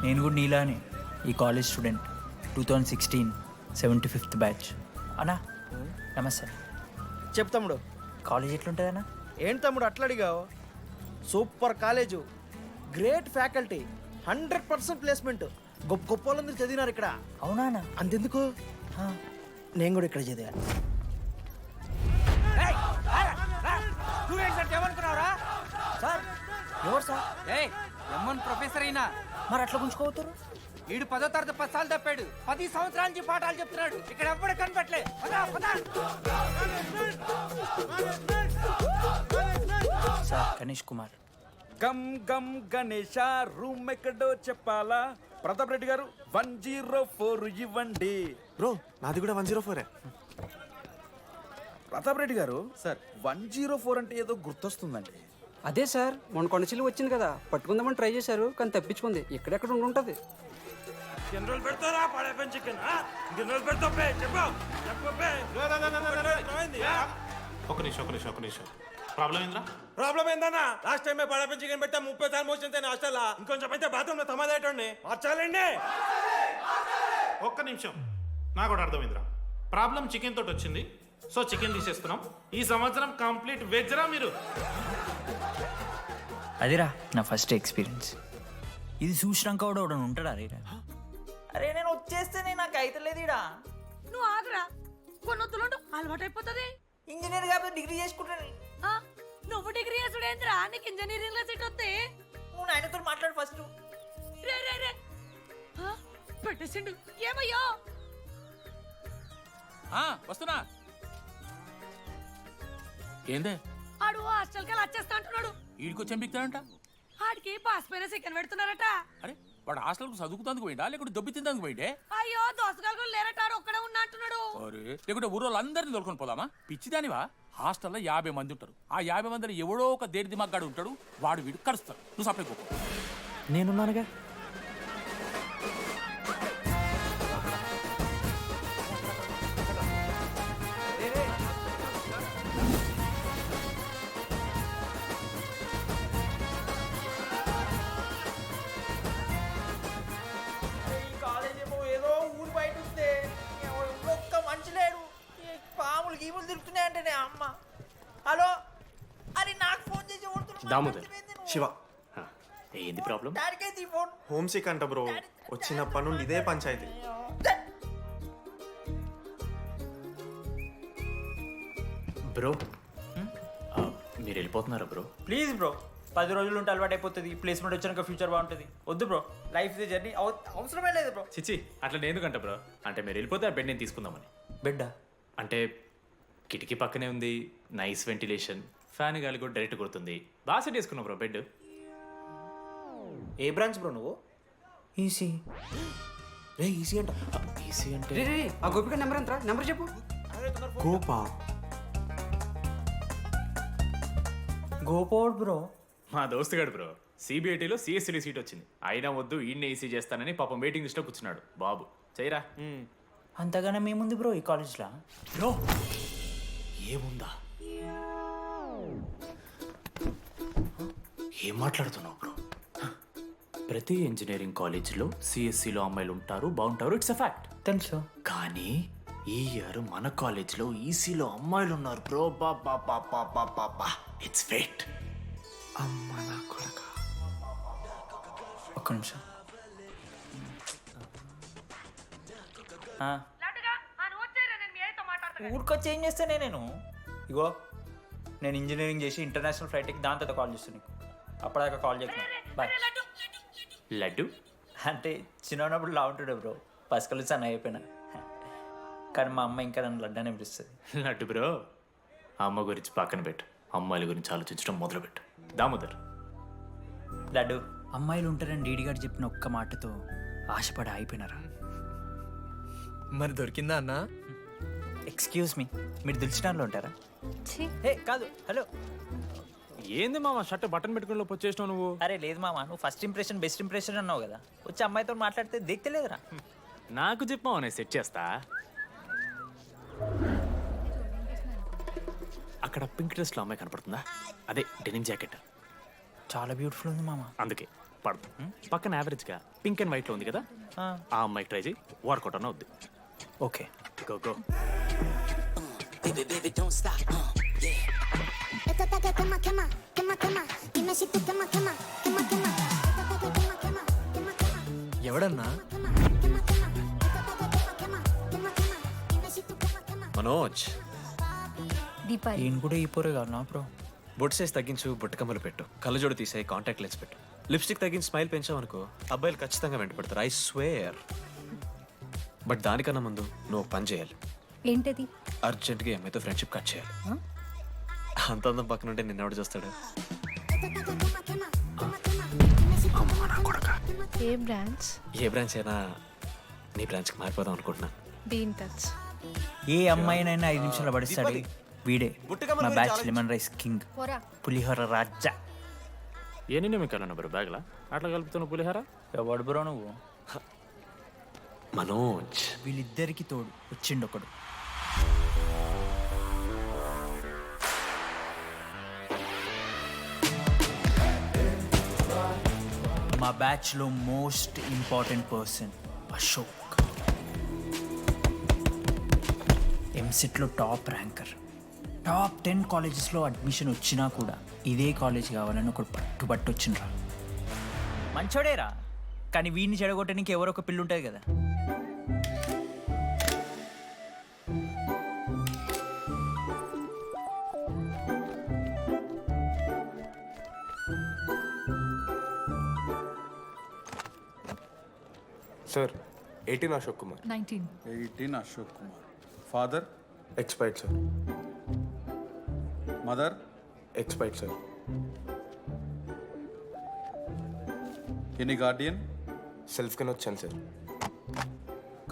నేను కూడా నీలానే ఈ కాలేజ్ స్టూడెంట్ 2016 75th బ్యాచ్. అన్నా నమస్తే. చెప్ తమ్ముడు. కాలేజ్ ఎట్లుంటుందన్నా? ఏంటి తమ్ముడు అట్లా అడిగావు? Super college, great faculty, 100% placement. గొప్ప గొప్ప వాళ్ళందరూ చదివినారు ఇక్కడ. అవునా అన్న? అంతెందుకు, నేను కూడా ఇక్కడ చదివా. సార్ ఎవరు సార్? ఎమ్మన్ ప్రొఫెసర్ అయినా మరి అట్లా గుంజుకోవతారు? వీడు 10వ తరగతి 10 సార్లు తప్పాడు, 10 సంవత్సరాల నుంచి పాఠాలు చెప్తున్నాడు. ఇక్కడ ఎవ్వడు కనిపెట్టలే. సార్ గణేష్ కుమార్. గమ్ గమ్ గణేష రూమ్ ఎక్కడో చెప్పాలా? ప్రతాప్ రెడ్డి గారు 104 ఇవ్వండి. బ్రో నాది కూడా 104. ప్రతాప్ రెడ్డి గారు సార్ 104 అంటే ఏదో గుర్తొస్తుందండి. అదే సార్, మొన్న కొండచిల్లు వచ్చింది కదా, పట్టుకుందామని ట్రై చేశారు కానీ తప్పించుకుంది. ఎక్కడెక్కడ ఉండుంటది. ఒక నిమిషం ప్రాబ్లం ఏంద్రా? ప్రాబ్లం ఏందన్నా? లాస్ట్ టైం పడపం చికెన్ పెట్టా 30 సార్లు మోషన్ హాస్టల్ ఇంకొంచెం అయితే బాత్రూమ్ లో తమాదేటండి మార్చాలండి. ఒక్క నిమిషం, నాకు కూడా అర్థమైందిరా. ప్రాబ్లం చికెన్ తోటి వచ్చింది, సో చికెన్ తీసేస్తున్నాం. ఈ సంవత్సరం కంప్లీట్ వెజ్ రా మీరు. అదిరా నా ఫస్ట్ ఎక్స్పీరియన్స్. ఇది చూసినాక కూడా ఒకడు ఉంటాడా రే? అరే నేను వచ్చేస్తేనే నాకు అయితలేదు ఇడా. నువ్వు ఆగరా, కొన్నొత్తులు అలవాటు అయిపోతుంది. ఇంజనీర్ కాబట్టి డిగ్రీ చేసుకుంటాను. నువ్వు డిగ్రీ చేసుడేంద్రా, నీకు ఇంజనీరింగ్ లో సీట్ వస్తే నువ్వు నాయనతో మాట్లాడు ఫస్ట్. రే రే రే పెట్టేసిండు. ఏమయ్యో వస్తున్నా. ఏందే ఆడు హాస్టల్ కి వచ్చేస్తా అంటున్నాడు. ఈడికొచ్చేం బిక్తాడంట? ఆడికి పాస్ పైన చికెన్ పెడుతున్నారట. అరే వాడు హాస్టల్కు చదువుకుతానికి పోయిండా లేకుంటే దొబ్బి తిందానికి పోయిండే? అయ్యో దోసగాలు లేరట, ఆడు ఒక్కడే ఉన్నా అంటున్నాడు. అరే లేకుంటే ఊరోళ్ళు అందరిని దొరుకుని పోదామా? పిచ్చిదానివా? హాస్టల్లో 50 మంది ఉంటారు. ఆ 50 మందిలో ఎవడో ఒక దేడి దిమాగ్గాడు ఉంటాడు, వాడు వీడు కరుస్తాడు. నువ్వు సప్లై పోకు. నేనున్నానుగా. ఏదో ఊరు బయట వస్తే ఒక్క మనిషి లేడు. పాములు గీములు తిరుగుతున్నాయంటే అమ్మ. హలో అని నాకు ఫోన్ చేసి దామోదర్, శివ, ఏంది ప్రాబ్లం? డాడీకైతే ఈ ఫోన్. హోమ్ సిక్ అంట బ్రో. వచ్చినప్పటి నుండి ఇదే పంచాయతీ. బ్రో మీరు వెళ్ళిపోతున్నారా బ్రో? ప్లీజ్ బ్రో, 10 రోజులు ఉంటే అలవాటు అయిపోతుంది. ప్లేస్మెంట్ వచ్చినాక ఫ్యూచర్ బాగుంటుంది. వద్దు బ్రో, లైఫ్ ఇది జర్నీ, అవసరమే లేదు బ్రో. చిచ్చి అట్లా ఎందుకంట బ్రో? అంటే మీరు వెళ్ళిపోతే ఆ బెడ్ నేను తీసుకుందామని. బెడ్డా? అంటే కిటికీ పక్కనే ఉంది, నైస్ వెంటిలేషన్, ఫ్యాన్ గాలి కూడా డైరెక్ట్ కొడుతుంది. బాగా సెట్ చేసుకున్నావు బ్రో బెడ్. ఏ బ్రాంచ్ బ్రో నువ్వు? ఈసీ. రే ఈసీ అంట. ఈసీ అంటే రే రే ఆ గోపిక నెంబర్ ఎంతరా? నెంబర్ చెప్పు. గోపా గోపోడ్ బ్రో. మా దోస్తుగాడు బ్రో, సిబిఐటీలో సిఎస్సిలో సీట్ వచ్చింది. అయినా వద్దు ఈయన్నే ఈసీ చేస్తానని పాపం వెయిటింగ్ లిస్ట్లో కూర్చున్నాడు. బాబు చేయరా. అంతగానే మేముంది బ్రో ఈ కాలేజ్లో. బ్రో ఏముందా? ఏం మాట్లాడుతున్నావు బ్రో? ప్రతి ఇంజనీరింగ్ కాలేజీలో సిఎస్సిలో అమ్మాయిలు ఉంటారు, బాగుంటారు. It's a fact. తెలుసు. కానీ ఈ ఇయర్ మన కాలేజ్లో ఈసీలో అమ్మాయిలు ఉన్నారు బ్రో. Baba it's fate. అమ్మ నా కొడక. ఒక్క నిమిషం. ఊరికొచ్చి ఏం చేస్తానే నేను? ఇగో నేను ఇంజనీరింగ్ చేసి ఇంటర్నేషనల్ ఫ్లైట్కి దాని తర్వాత కాల్ చేస్తాను నీకు. అప్పటిదాకా కాల్ చేస్తాను. బాయ్. లడ్డు అంటే చిన్నప్పుడు లా ఉంటుండే బ్రో, పసుకలు సన్న అయిపోయినా. కానీ మా అమ్మ ఇంకా నన్ను లడ్డు అని పిలుస్తుంది. లడ్డు బ్రో, అమ్మ గురించి పక్కన పెట్టు, అమ్మాయిల గురించి ఆలోచించడం మొదలుపెట్టు. దామోదర్, లడ్డు అమ్మాయిలు ఉంటారని డీడీగారు చెప్పిన ఒక్క మాటతో ఆశపడి అయిపోయినారా? మరి దొరికిందా అన్న? ఎక్స్క్యూజ్ మీ, మీరు దిల్చినాల్లో ఉంటారా? ఏ కాదు, హలో. ఏంది మామ షర్ట్ బటన్ పెట్టుకుని లోపు వచ్చేసినావు నువ్వు? అరే లేదు మామ, నువ్వు ఫస్ట్ ఇంప్రెషన్ బెస్ట్ ఇంప్రెషన్ అన్నావు కదా, వచ్చి అమ్మాయితో మాట్లాడితే దిగుతలేదురా. నాకు చెప్పావు నేను సెట్ చేస్తా. అక్కడ పింక్ డ్రెస్లో అమ్మాయి కనపడుతుందా? అదే డెనిమ్ జాకెట్. చాలా బ్యూటిఫుల్ ఉంది మామ. అందుకే పడదు పక్కన యావరేజ్గా పింక్ అండ్ వైట్లో ఉంది కదా ఆ అమ్మాయికి ట్రై చేయి వర్కౌట్ అన్న వద్దు ఓకే గో గో ఎవడన్నా మనోజ్ దీపాలి ఈయన కూడా ఈ పోరే కాదు నా బ్రో. బొట్ సైజ్ తగ్గించు బుట్టకమ్మలు పెట్టు కళ్ళజోడు తీసే కాంటాక్ట్ లెన్స్ పెట్టు లిప్స్టిక్ తగ్గించి స్మైల్ పెంచావనుకో అబ్బాయిలు ఖచ్చితంగా వెంటపడతారు ఐ స్వేర్ బట్ దానికన్నా ముందు నువ్వు ఒక పని చేయాలి ఏంటది? అర్జెంట్గా ఏమైతే ఫ్రెండ్షిప్ కట్ చేయాలి అంత అందం పక్కన ఉంటే నిన్నెవడు చూస్తాడు అమ్మా నా కొడక ఏ బ్రాంచ్? ఏ బ్రాంచ్ అయినా నీ బ్రాంచ్కి మారిపోదాం అనుకుంటున్నా బీ ఇన్ టచ్. ఏ అమ్మాయినైనా 5 నిమిషాలు పడిస్తాడు వీడే. మా బ్యాచ్ లెమన్ రైస్ కింగ్, పోరా. పులిహోర రాజా. ఎన్ని నిమిషాలు బ్రో బ్యాగ్లా అట్లా కలుపుతున్న పులిహార ఎవడు బ్రో నువ్వు? మనోజ్ వీళ్ళిద్దరికి తోడు వచ్చిండు ఒకడు. మా బ్యాచ్లో మోస్ట్ ఇంపార్టెంట్ పర్సన్ అశోక్. ఎంసెట్లో టాప్ ర్యాంకర్. టాప్ 10 కాలేజెస్లో అడ్మిషన్ వచ్చినా కూడా ఇదే కాలేజ్ కావాలని ఒకడు పట్టుబట్టు వచ్చిండ్రా. మంచోడేరా, కానీ వీడిని చెడగొట్టడానికి ఎవరో ఒక పిల్లు ఉంటుంది కదా. Sir 18 Ashok Kumar 19. Ashok Kumar. Father? Expired sir. Mother? Expired sir. Any Guardian? Self కింద వచ్చాను సార్.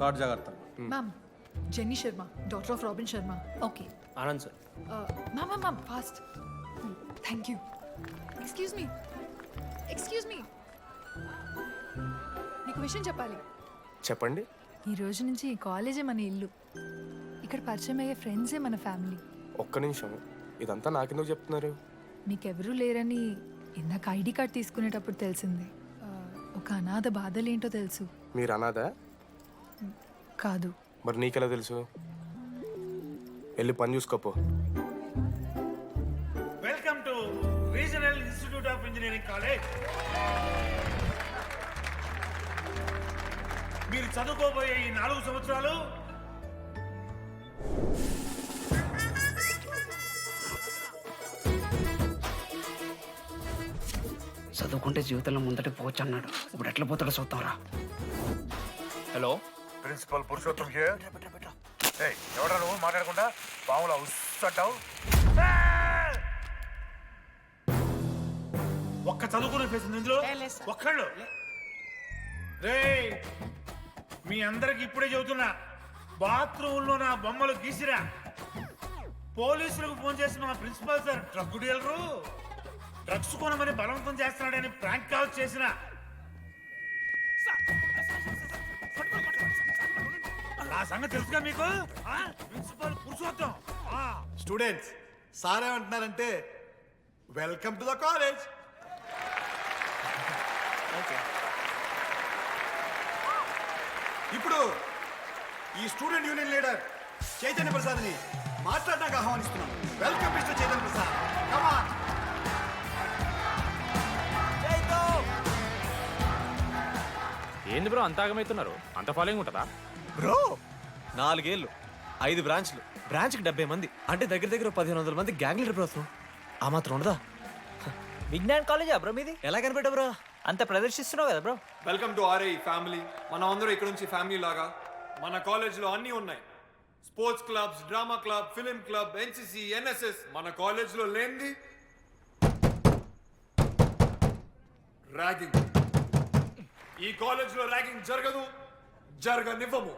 కార్డ్ జాగ్రత్త. Ma'am, Jenny Sharma, daughter of Robin Sharma. Okay. Anand sir Ma'am, fast. Thank you. Excuse me. నీకు విషయం చెప్పాలి. చెప్పండి. ఈ రోజు నుంచి ఈ కాలేజే మన ఇల్లు. ఇక్కడ పరిచయం అయ్యే ఫ్రెండ్సే మన ఫ్యామిలీ. ఒక్క నిమిషం, ఇదంతా నాకెందుకు చెప్తున్నారు? మీకెవరూ లేరని ఇందాక ఐడి కార్డ్ తీసుకునేటప్పుడు తెలిసింది. ఒక అనాథ బాధలేంటో తెలుసు. మీరు అనాదా? కాదు. మరి నీకెలా తెలుసు? వెళ్ళి పని చూసుకోపో. Welcome to regional institute of engineering college. మీరు చదువుకోబోయే ఈ 4 సంవత్సరాలు చదువుకుంటే జీవితంలో ముందటికి పోవచ్చు అన్నాడు. ఇప్పుడు ఎట్లా పోతాడో చూద్దాంరా. Hello, principal Purushottam here. ఏయ్, ఎవడా నువ్వు మాట్లాడకుండా పాములా ఉస్సంటావు? ఒక్క చదువుకునే ఫేస్ ఇందులో ఒక్కళ్ళు. రే, మీ అందరికి ఇప్పుడే చెబుతున్నా, బాత్రూంలో నా బొమ్మలు గీసిరా. పోలీసులకు ఫోన్ చేసి మా principal sir drug dealer drugs కొనమని బలవంతం చేస్తున్నాడని ప్రాంక్ కాల్ చేసిన. ఆ సంగతి తెలుసుగా మీకు? ప్రిన్సిపల్ పురుషోత్తం. స్టూడెంట్స్, సార్ ఏమంటున్నారంటే వెల్కమ్ టు ద కాలేజ్. ఇప్పుడు ఈ స్టూడెంట్ యూనియన్ లీడర్ చైతన్య ప్రసాద్ని మాట్లాడడానికి ఆహ్వానిస్తున్నాం. Welcome mister Chaitanya Prasad. Come on. ఏంది బ్రో అంత ఆగమవుతున్నారు? అంత ఫాలోయింగ్ ఉంటుందా బ్రో? 4 ఏళ్ళు, 5 బ్రాంచ్లు, బ్రాంచ్కి 70 మంది, అంటే దగ్గర దగ్గర 1500 మంది గ్యాంగ్ లీడర్ బ్రో. ఆ మాత్రం ఉండదా? విజ్ఞాన్ కాలేజా బ్రో మీది? ఎలా కనిపెట్టా బ్రో? అంత ప్రదర్శిస్తున్నావు కదా bro. Welcome to R I family. మనం అందరూ ఇక్కడ నుంచి ఫ్యామిలీ లాగా. మన కాలేజ్లో అన్నీ ఉన్నాయి. Sports clubs, drama club, film club, NCC, NSS. మన కాలేజ్లో లేనిది ర్యాగింగ్. ఈ కాలేజ్లో ర్యాగింగ్ జరగదు, జరగనివ్వము.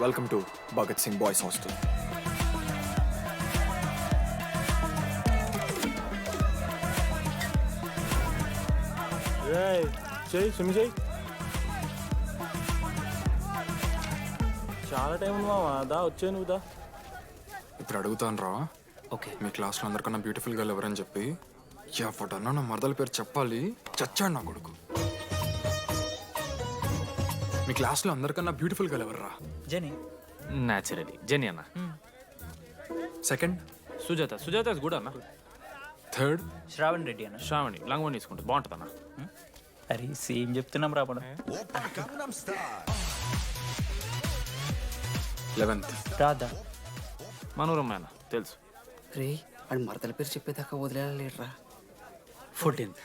Welcome to Bhagat Singh boys hostel. చేయి స్విమ్ చేయి. చాలా టైం ఉంది మావా. దా వచ్చే నువ్వు దా. ఇప్పుడు అడుగుతాను రా, ఓకే మీ క్లాస్లో అందరికన్నా బ్యూటిఫుల్ గర్ల్ ఎవరని చెప్పి ఎవడన్నా నా మరదల పేరు చెప్పాలి, చచ్చాడు నా కొడుకు. మీ క్లాస్లో అందరికన్నా బ్యూటిఫుల్ గర్ల్ ఎవర్రా? జని న్యాచురలీ జెనీ అన్న. Second? Sujatha. Sujatha is good అన్న. థర్డ్? శ్రావణ్ రెడ్డి అన్న. శ్రావణి లంగ్ వన్ తీసుకుంటుంది, బాగుంటుంది అన్న. అరే సేమ్ చెప్తున్నాం రా మనం. 11th? రాదా? మనోరమ్మ అన్న తెలుసు. రే వాడు మరదల పేరు చెప్పేదాకా వదిలేలా లేడురా. 14th.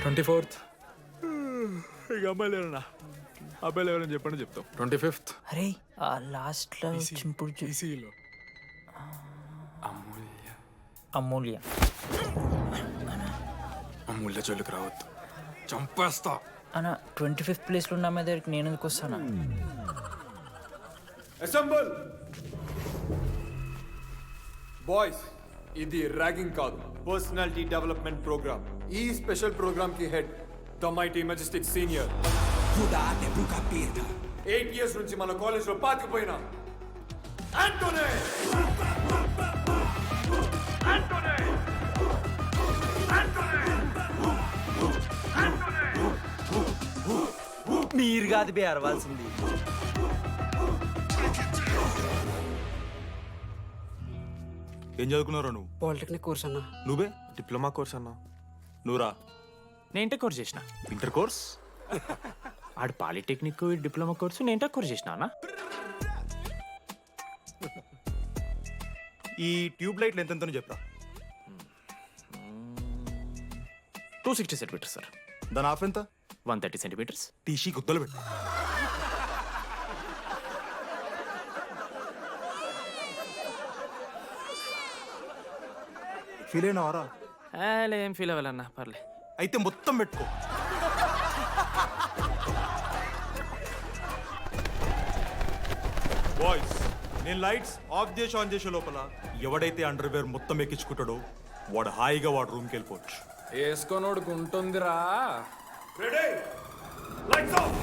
24th? ఇక అమ్మాయి లేరన్నా, అబ్బాయిలు ఎవరైనా చెప్పండి చెప్తాం. 25th? అరే ఆ లాస్ట్లో చింపుడు ఈసీలో అమూల్య. అమూల్య. అమూల్య జోలికి రావద్దు, చంపేస్తా. అన్న 25th ప్లేస్లో ఉన్న అమ్మాయి దగ్గరికి నేను ఎందుకు వస్తానా? అసెంబుల్ బాయ్స్, ఇది ర్యాగింగ్ కాదు, పర్సనాలిటీ డెవలప్మెంట్ ప్రోగ్రామ్. ఈ స్పెషల్ ప్రోగ్రామ్ కి head the mighty Majestic senior. 8 years నుంచి మన కాలేజ్ లో పాతిపోయినా ఆంటోనీ. మీరు కాదు బే అరవాల్సింది. ఏం చదువుకున్నారా నువ్వు? పాలిటెక్నిక్ కోర్స్ అన్న. నువ్వే డిప్లొమా కోర్స్ అన్నా. నువ్వురా? నేను ఇంటర్ కోర్స్ చేసిన. Inter course? ఆడు పాలిటెక్నిక్ డిప్లొమా కోర్సు, నేను ఇంటర్ కోర్స్ చేసిన అన్న. ఈ ట్యూబ్ లైట్లు ఎంతెంతనో చెప్పరా. 260 సెంటీమీటర్స్ సార్. దాని ఆఫ్ ఎంత? 130 సెంటీమీటర్స్. టీసీ గుద్దలు పెట్టు. ఫీల్ అయినావారా? ఏం ఫీల్ అవ్వాలన్నా, పర్లే. అయితే మొత్తం పెట్టుకో. బాయ్స్, నేను లైట్స్ ఆఫ్ చేసి ఆన్ చేసే లోపల ఎవడైతే అండర్వేర్ మొత్తం ఎక్కించుకుంటాడో వాడు హాయిగా వాడు రూమ్కి వెళ్ళిపోవచ్చు. వేసుకోనోడుకు ఉంటుందిరా. Ready, lights off.